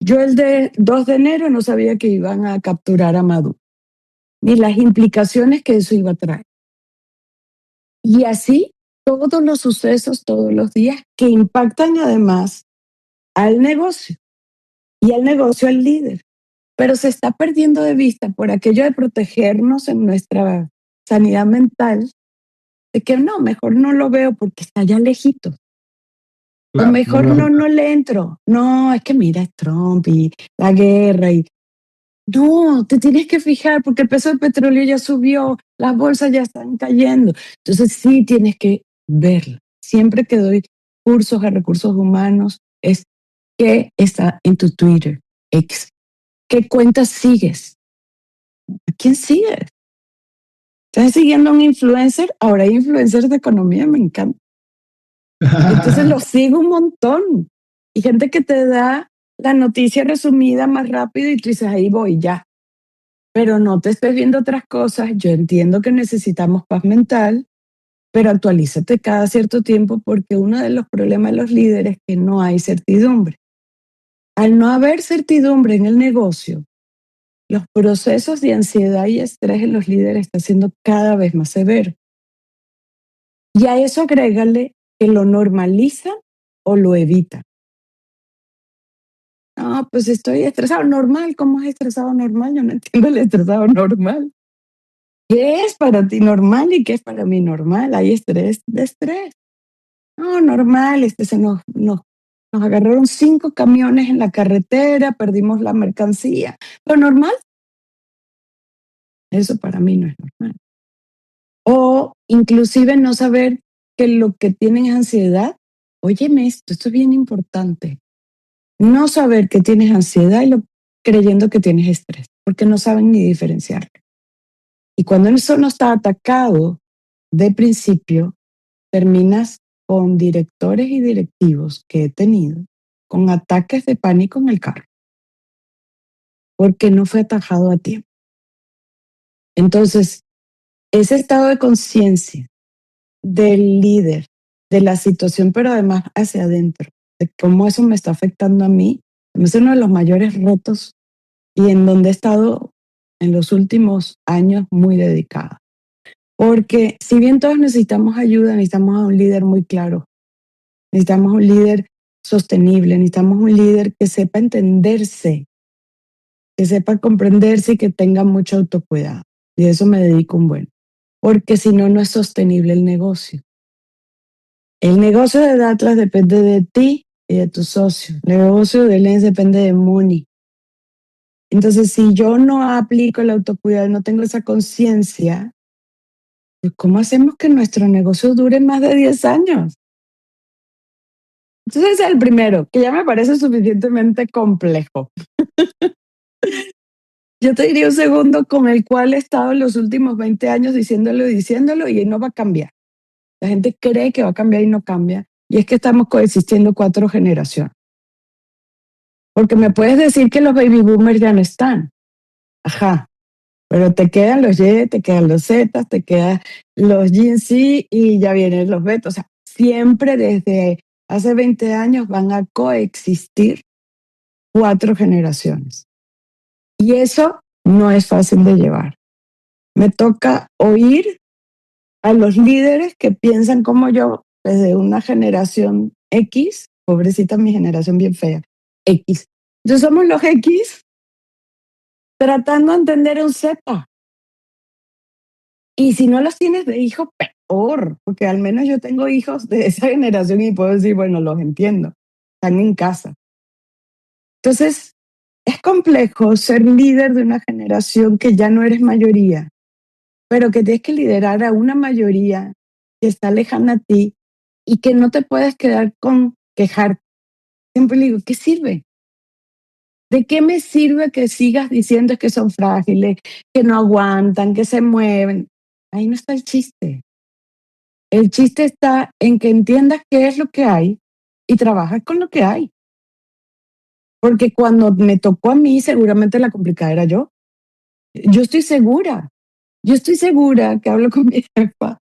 B: Yo el 2 de enero no sabía que iban a capturar a Maduro, ni las implicaciones que eso iba a traer. Y así todos los sucesos, todos los días, que impactan además al negocio y al negocio al líder. Pero se está perdiendo de vista por aquello de protegernos en nuestra sanidad mental, de que no, mejor no lo veo porque está ya lejito. O
A: Claro, no me
B: mejor
A: va a
B: no
A: afectar.
B: le entro. No, es que mira, es Trump y la guerra y no, te tienes que fijar porque el precio del petróleo ya subió, las bolsas ya están cayendo. Entonces sí tienes que verlo. Siempre que doy cursos a recursos humanos es qué está en tu Twitter, X, qué cuentas sigues, a quién sigues. ¿Estás siguiendo a un influencer? Ahora hay influencers de economía, me encanta. Entonces los sigo un montón. Y gente que te da la noticia resumida más rápido y tú dices, ahí voy, ya. Pero no te estés viendo otras cosas. Yo entiendo que necesitamos paz mental, pero actualízate cada cierto tiempo porque uno de los problemas de los líderes es que no hay certidumbre. Al no haber certidumbre en el negocio, los procesos de ansiedad y estrés en los líderes están siendo cada vez más severos. Y a eso agrégale que lo normalizan o lo evitan. No, pues estoy estresado. Normal, ¿cómo es estresado normal? Yo no entiendo el estresado normal. ¿Qué es para ti normal y qué es para mí normal? Hay estrés de estrés. No, normal, nos agarraron 5 camiones en la carretera, perdimos la mercancía. Lo normal, eso para mí no es normal. O inclusive no saber que lo que tienen es ansiedad. Óyeme esto es bien importante. No saber que tienes ansiedad creyendo que tienes estrés, porque no saben ni diferenciarlo. Y cuando eso no está atacado de principio, terminas con directores y directivos que he tenido con ataques de pánico en el carro, porque no fue atajado a tiempo. Entonces, ese estado de conciencia del líder, de la situación, pero además hacia adentro, de cómo eso me está afectando a mí, es uno de los mayores retos y en donde he estado en los últimos años muy dedicada. Porque si bien todos necesitamos ayuda, necesitamos a un líder muy claro, necesitamos un líder sostenible, necesitamos un líder que sepa entenderse, que sepa comprenderse y que tenga mucho autocuidado. Y de eso me dedico un buen. porque si no, no es sostenible el negocio. El negocio de Atlas depende de ti y de tu socio. El negocio de Lens depende de Moni. Entonces, si yo no aplico el autocuidado, no tengo esa conciencia, pues ¿cómo hacemos que nuestro negocio dure más de 10 años? Entonces, ese es el primero, que ya me parece suficientemente complejo. Yo te diría un segundo con el cual he estado en los últimos 20 años diciéndolo y no va a cambiar. La gente cree que va a cambiar y no cambia. Y es que estamos coexistiendo 4 generaciones. Porque me puedes decir que los baby boomers ya no están. Ajá. Pero te quedan los Y, te quedan los Z, te quedan los Gen Z y ya vienen los Beta. O sea, siempre desde hace 20 años van a coexistir 4 generaciones. Y eso no es fácil de llevar. Me toca oír a los líderes que piensan como yo, desde una generación X, pobrecita mi generación bien fea, X. Entonces somos los X tratando de entender un Z. Y si no los tienes de hijo, peor, porque al menos yo tengo hijos de esa generación y puedo decir, bueno, los entiendo, están en casa. Entonces, es complejo ser líder de una generación que ya no eres mayoría, pero que tienes que liderar a una mayoría que está lejana a ti y que no te puedes quedar con quejar. Siempre le digo, ¿qué sirve? ¿De qué me sirve que sigas diciendo que son frágiles, que no aguantan, que se mueven? Ahí no está el chiste. El chiste está en que entiendas qué es lo que hay y trabajas con lo que hay. Porque cuando me tocó a mí, seguramente la complicada era yo. Yo estoy segura que hablo con mi jefa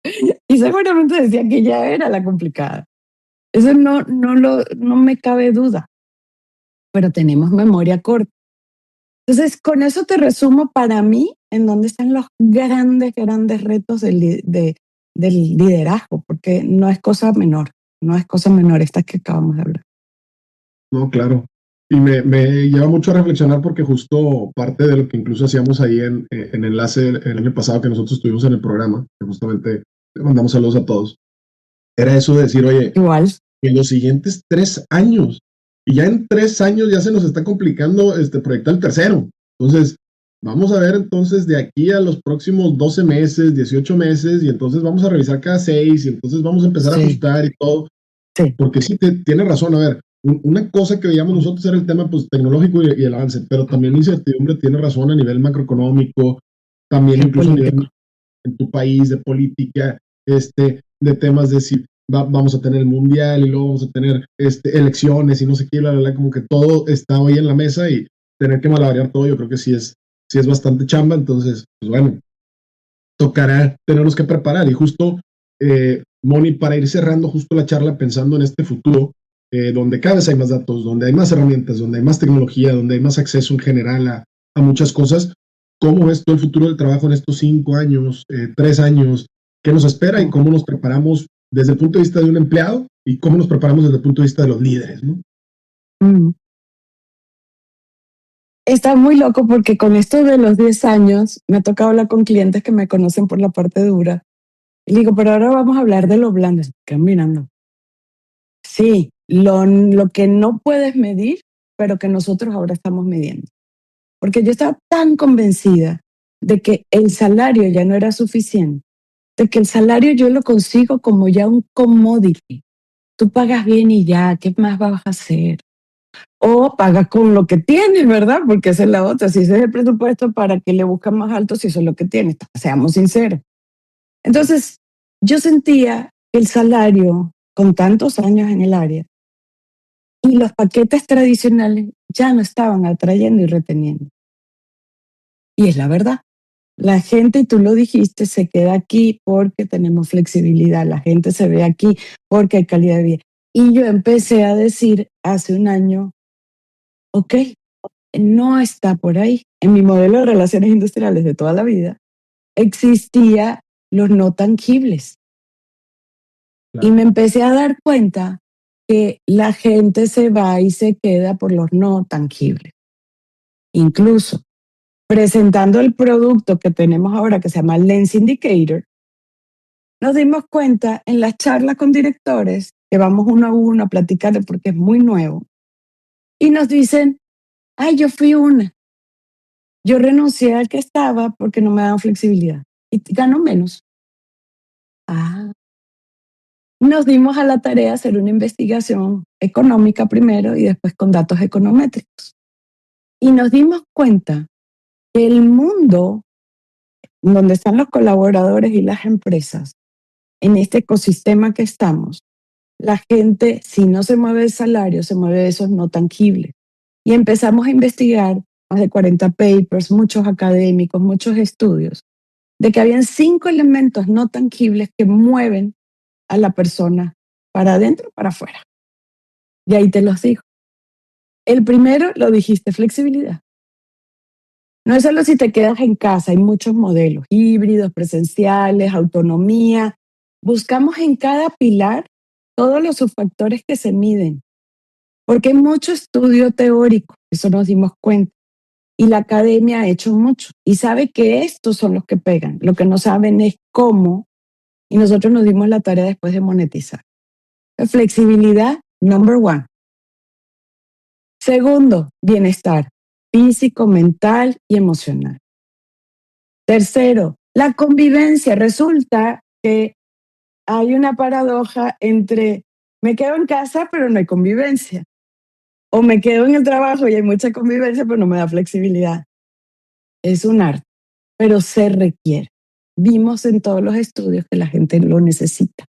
B: y seguramente decía que ella era la complicada. Eso no me cabe duda, pero tenemos memoria corta. Entonces, con eso te resumo para mí en dónde están los grandes retos del liderazgo, porque no es cosa menor esta que acabamos de hablar.
A: No, claro. Y me lleva mucho a reflexionar porque justo parte de lo que incluso hacíamos ahí en Enlace el año pasado que nosotros estuvimos en el programa, que justamente le mandamos saludos a todos, era eso de decir, oye,
B: Igual.
A: en los siguientes 3 años, y ya en 3 años ya se nos está complicando proyectar el tercero. Entonces, vamos a ver entonces de aquí a los próximos 12 meses, 18 meses, y entonces vamos a revisar cada 6, y entonces vamos a empezar a ajustar y todo.
B: Sí.
A: Porque sí, tiene razón. A ver, una cosa que veíamos nosotros era el tema pues, tecnológico y el avance, pero también la incertidumbre tiene razón a nivel macroeconómico, también incluso a nivel en tu país, de política, de temas de si vamos a tener el mundial y luego vamos a tener elecciones y no sé qué, como que todo está hoy en la mesa y tener que malabarear todo, yo creo que sí es bastante chamba. Entonces, pues bueno, tocará tenernos que preparar y justo, Moni, para ir cerrando justo la charla pensando en este futuro, donde cada vez hay más datos, donde hay más herramientas, donde hay más tecnología, donde hay más acceso en general a muchas cosas. ¿Cómo ves tú el futuro del trabajo en estos 5 años, 3 años? ¿Qué nos espera y cómo nos preparamos desde el punto de vista de un empleado y cómo nos preparamos desde el punto de vista de los líderes, ¿no?
B: Está muy loco porque con esto de los 10 años me ha tocado hablar con clientes que me conocen por la parte dura. Y digo, pero ahora vamos a hablar de lo blando. ¿Qué mirando? Sí, lo que no puedes medir, pero que nosotros ahora estamos midiendo. Porque yo estaba tan convencida de que el salario ya no era suficiente, de que el salario yo lo consigo como ya un commodity. Tú pagas bien y ya, ¿qué más vas a hacer? O pagas con lo que tienes, ¿verdad? Porque esa es la otra. Si ese es el presupuesto, ¿para qué le buscan más alto si eso es lo que tienes? Seamos sinceros. Entonces, yo sentía que el salario, con tantos años en el área, y los paquetes tradicionales ya no estaban atrayendo y reteniendo. Y es la verdad. La gente, y tú lo dijiste, se queda aquí porque tenemos flexibilidad. La gente se ve aquí porque hay calidad de vida. Y yo empecé a decir hace un año, ok, no está por ahí. En mi modelo de relaciones industriales de toda la vida, existía los no tangibles. Claro. Y me empecé a dar cuenta que la gente se va y se queda por los no tangibles. Incluso presentando el producto que tenemos ahora que se llama Lens Indicator, nos dimos cuenta en las charlas con directores, que vamos uno a uno a platicar porque es muy nuevo, y nos dicen, ay, yo fui una. Yo renuncié al que estaba porque no me daban flexibilidad y gano menos. Ah, nos dimos a la tarea de hacer una investigación económica primero y después con datos econométricos. Y nos dimos cuenta que el mundo donde están los colaboradores y las empresas, en este ecosistema que estamos, la gente, si no se mueve el salario, se mueve esos no tangibles. Y empezamos a investigar más de 40 papers, muchos académicos, muchos estudios, de que habían 5 elementos no tangibles que mueven a la persona para adentro, para afuera. Y ahí te los digo. El primero, lo dijiste, flexibilidad. No es solo si te quedas en casa, hay muchos modelos, híbridos, presenciales, autonomía. Buscamos en cada pilar todos los subfactores que se miden, porque hay mucho estudio teórico, eso nos dimos cuenta, y la academia ha hecho mucho, y sabe que estos son los que pegan, lo que no saben es cómo, y nosotros nos dimos la tarea después de monetizar. La flexibilidad, number one. Segundo, bienestar físico, mental y emocional. Tercero, la convivencia. Resulta que hay una paradoja entre me quedo en casa pero no hay convivencia, o me quedo en el trabajo y hay mucha convivencia pero no me da flexibilidad. Es un arte, pero se requiere. Vimos en todos los estudios que la gente lo necesita.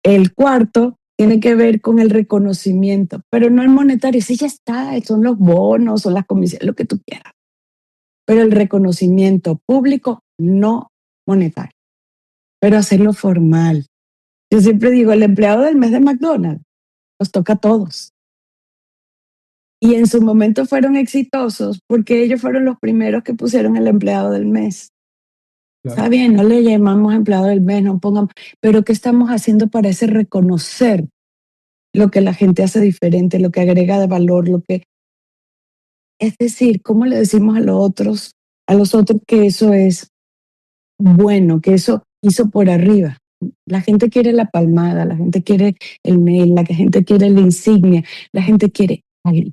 B: El cuarto tiene que ver con el reconocimiento, pero no el monetario. Sí, ya está, son los bonos, son las comisiones, lo que tú quieras. Pero el reconocimiento público, no monetario. Pero hacerlo formal. Yo siempre digo, el empleado del mes de McDonald's nos toca a todos. Y en su momento fueron exitosos porque ellos fueron los primeros que pusieron el empleado del mes.
A: Claro.
B: Está bien, no le llamamos empleado del mes, no pongamos, pero ¿qué estamos haciendo para ese reconocer lo que la gente hace diferente, lo que agrega de valor, lo que... Es decir, ¿cómo le decimos a los otros que eso es bueno, que eso hizo por arriba? La gente quiere la palmada, la gente quiere el mail, la gente quiere la insignia, la gente quiere algo.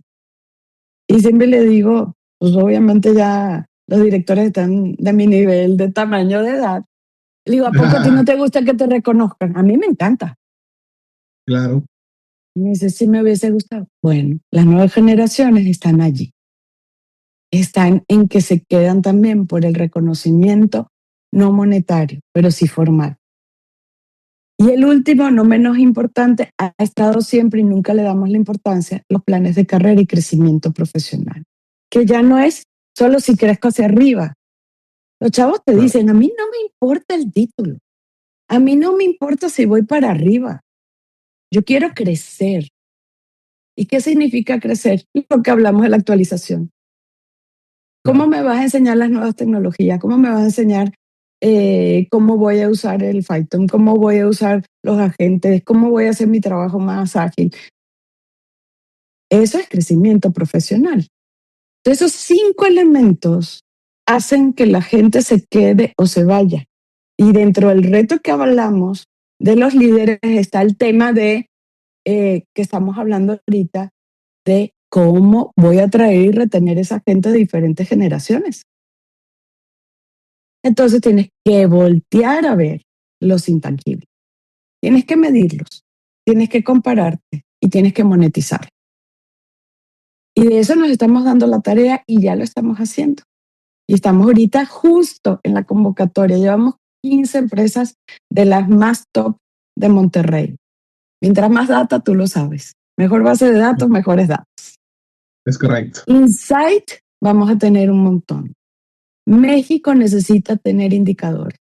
B: Y siempre le digo, pues obviamente ya los directores están de mi nivel de tamaño de edad. Le digo, ¿a poco a ti no te gusta que te reconozcan? A mí me encanta.
A: Claro.
B: Me dice, sí me hubiese gustado. Bueno, las nuevas generaciones están allí. Están en que se quedan también por el reconocimiento no monetario, pero sí formal. Y el último, no menos importante, ha estado siempre y nunca le damos la importancia, los planes de carrera y crecimiento profesional, que ya no es solo si crezco hacia arriba. Los chavos te dicen, a mí no me importa el título, a mí no me importa si voy para arriba, yo quiero crecer. ¿Y qué significa crecer? Lo que hablamos de la actualización. ¿Cómo me vas a enseñar las nuevas tecnologías? ¿Cómo me vas a enseñar cómo voy a usar el Python? ¿Cómo voy a usar los agentes? ¿Cómo voy a hacer mi trabajo más ágil? Eso es crecimiento profesional. Entonces, esos 5 elementos hacen que la gente se quede o se vaya. Y dentro del reto que hablamos de los líderes está el tema de que estamos hablando ahorita, de cómo voy a atraer y retener esa gente de diferentes generaciones. Entonces tienes que voltear a ver los intangibles. Tienes que medirlos, tienes que compararte y tienes que monetizar. Y de eso nos estamos dando la tarea y ya lo estamos haciendo. Y estamos ahorita justo en la convocatoria. Llevamos 15 empresas de las más top de Monterrey. Mientras más data, tú lo sabes. Mejor base de datos, mejores datos.
A: Es correcto.
B: Insight, vamos a tener un montón. México necesita tener indicadores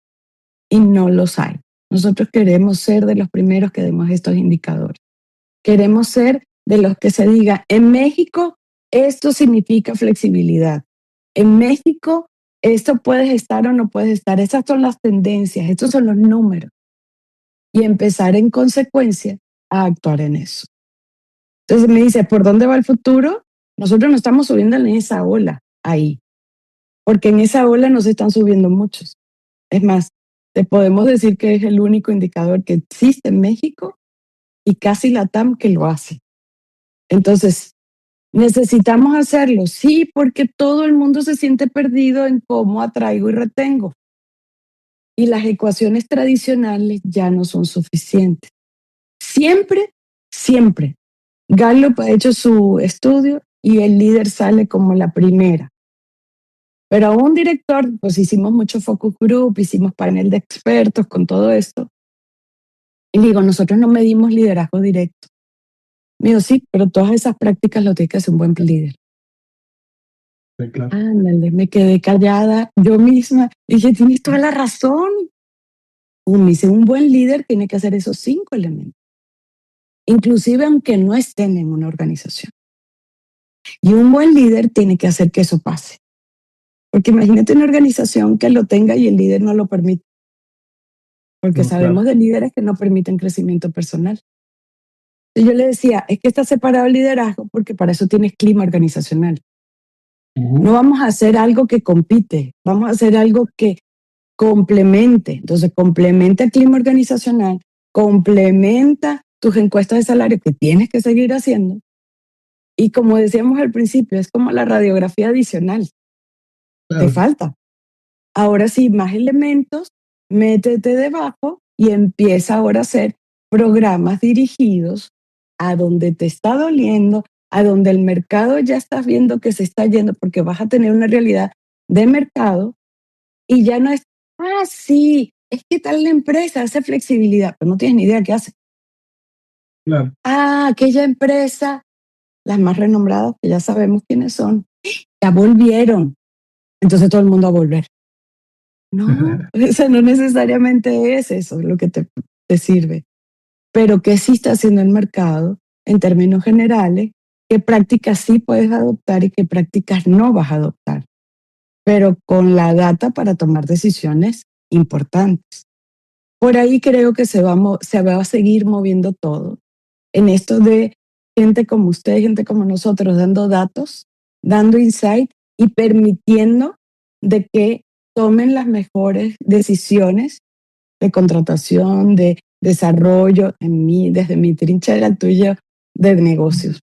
B: y no los hay. Nosotros queremos ser de los primeros que demos estos indicadores. Queremos ser de los que se diga, en México esto significa flexibilidad. En México esto puedes estar o no puedes estar. Esas son las tendencias, estos son los números. Y empezar en consecuencia a actuar en eso. Entonces me dice, ¿por dónde va el futuro? Nosotros no estamos subiendo en esa ola ahí, porque en esa ola nos están subiendo muchos. Es más, te podemos decir que es el único indicador que existe en México y casi LATAM que lo hace. Entonces, ¿necesitamos hacerlo? Sí, porque todo el mundo se siente perdido en cómo atraigo y retengo. Y las ecuaciones tradicionales ya no son suficientes. Siempre, siempre. Gallup ha hecho su estudio y el líder sale como la primera. Pero a un director, pues hicimos mucho focus group, hicimos panel de expertos con todo esto. Y digo, nosotros no medimos liderazgo directo. Me digo, sí, pero todas esas prácticas lo tiene que hacer un buen líder.
A: Sí, claro.
B: Ándale, me quedé callada yo misma. Dije, tienes toda la razón. Me dice, un buen líder tiene que hacer esos 5 elementos, inclusive aunque no estén en una organización. Y un buen líder tiene que hacer que eso pase. Porque imagínate una organización que lo tenga y el líder no lo permite. Porque
A: No,
B: sabemos de líderes que no permiten crecimiento personal. Y yo le decía, es que está separado el liderazgo porque para eso tienes clima organizacional. No vamos a hacer algo que compite, vamos a hacer algo que complemente. Entonces, complementa el clima organizacional, complementa tus encuestas de salario que tienes que seguir haciendo. Y como decíamos al principio, es como la radiografía adicional.
A: claro.
B: Te falta. Ahora sí, más elementos, métete debajo y empieza ahora a hacer programas dirigidos a donde te está doliendo, a donde el mercado ya estás viendo que se está yendo, porque vas a tener una realidad de mercado y ya no es, sí, es que tal la empresa hace flexibilidad, pero no tienes ni idea qué hace.
A: Claro.
B: Aquella empresa, las más renombradas, que ya sabemos quiénes son, ya volvieron. Entonces todo el mundo a volver. No, o sea, no necesariamente es eso lo que te sirve. Pero ¿qué sí está haciendo el mercado en términos generales? ¿Qué prácticas sí puedes adoptar y qué prácticas no vas a adoptar? Pero con la data para tomar decisiones importantes. Por ahí creo que se va a seguir moviendo todo. En esto de gente como usted, gente como nosotros, dando datos, dando insight y permitiendo de que tomen las mejores decisiones de contratación, de desarrollo, desde mi trinchera tuya de negocios.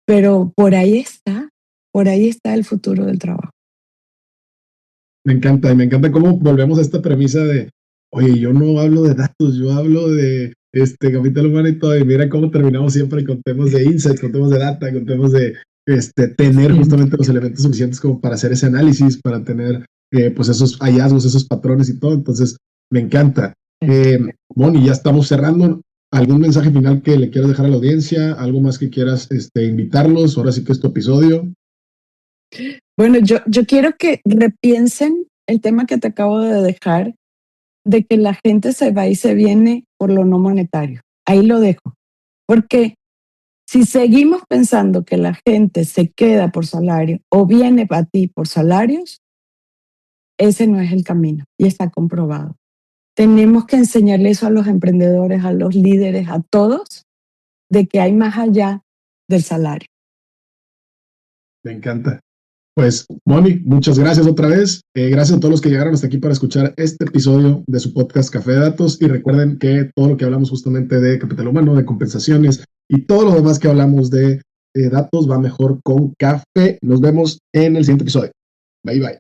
B: Pero por ahí está el futuro del trabajo.
A: Me encanta, y me encanta cómo volvemos a esta premisa de, oye, yo no hablo de datos, yo hablo de capital humano y todo, y mira cómo terminamos siempre con temas de insights, con temas de data, con temas de tener justamente los elementos suficientes como para hacer ese análisis, para tener pues esos hallazgos, esos patrones y todo. Entonces, me encanta. Moni, ya estamos cerrando. ¿Algún mensaje final que le quieras dejar a la audiencia? ¿Algo más que quieras invitarlos? Ahora sí que es tu episodio.
B: Bueno, yo quiero que repiensen el tema que te acabo de dejar, de que la gente se va y se viene por lo no monetario. Ahí lo dejo. Porque si seguimos pensando que la gente se queda por salario o viene a ti por salarios, ese no es el camino y está comprobado. Tenemos que enseñarle eso a los emprendedores, a los líderes, a todos, de que hay más allá del salario.
A: Me encanta. Pues, Moni, muchas gracias otra vez. Gracias a todos los que llegaron hasta aquí para escuchar este episodio de su podcast Café de Datos. Y recuerden que todo lo que hablamos justamente de capital humano, de compensaciones y todo lo demás que hablamos de datos va mejor con café. Nos vemos en el siguiente episodio. Bye, bye.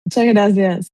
B: Muchas gracias.